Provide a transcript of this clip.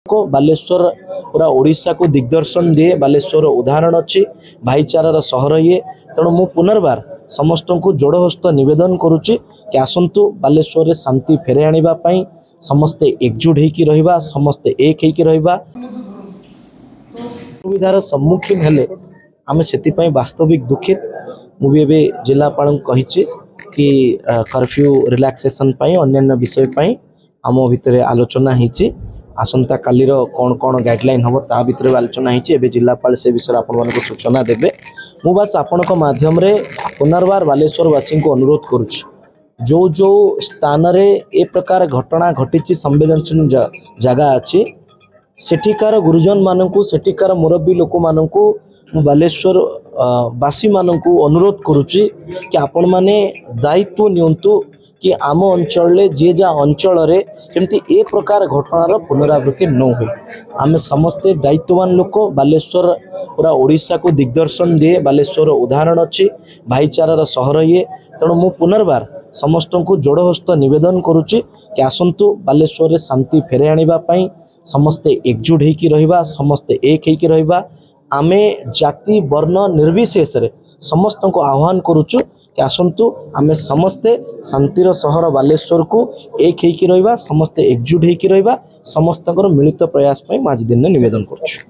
को बालेश्वर पूरा ओडिशा को दिग्दर्शन दिए। बालेश्वर उदाहरण अच्छी भाईचारार सहर ये तेणु मु पुनर्बार समस्त को जोड़ हस्त निवेदन करुच्ची कि आसतु बालेश्वर रे शांति फेरे आनिबा पई समस्ते एकजुट होइकी रहिबा, समस्ते एक होइकी रहिबा। सुविधार सम्मुखीन हेले आमे सेति पई वास्तविक दुखित। मु भी एबे जिलापाल कहिछि कि कर्फ्यू रिलैक्सेशन पई अन्य विषय पई आम भितर आलोचना होती। आसंता कालीर कौन कौन गाइडलाइन हम ता भितर आलोचना होती। एबे जिलापाल से विषय आपण सूचना देबे। मु बस आपण माध्यम रे पुनर्बार बालेश्वरवासी को अनुरोध करुछि, जो जो स्थान रे ए प्रकार घटना घटी संवेदनशील जगह अच्छी सेठिकार गुरुजन मानू सेठिकार मुरब्बी लोक मानू बालेश्वर वासी मानू अनुरोध करुछि कि आपण माने दायित्व नियंतु कि आम अंचल जी जा अंचल केमती ए प्रकार घटनार पुनरावृत्ति न हुए। आम समस्ते दायित्ववान लोक। बालेश्वर पूरा ओडिशा को दिग्दर्शन दिए। बालेश्वर उदाहरण अच्छी भाईचारार सहर ये तेणु मु पुनर्बार समस्त को जोड़ हस्त निवेदन करुच्ची कि आसतु बालेश्वर रे शांति फेरे आनिबा पई समस्ते एकजुट होइकी रहिबा, समस्ते एक होइकी रहिबा। आमे जाति वर्ण निर्विशेष रे समस्त को आह्वान करुचु कि आसतु आमे समस्ते शांतिर सहर बालेश्वर को एक होइकी रहिबा, समस्ते एकजुट होइकी रहिबा। समस्तकर मिलित प्रयास पई आज दिन निवेदन करुचु।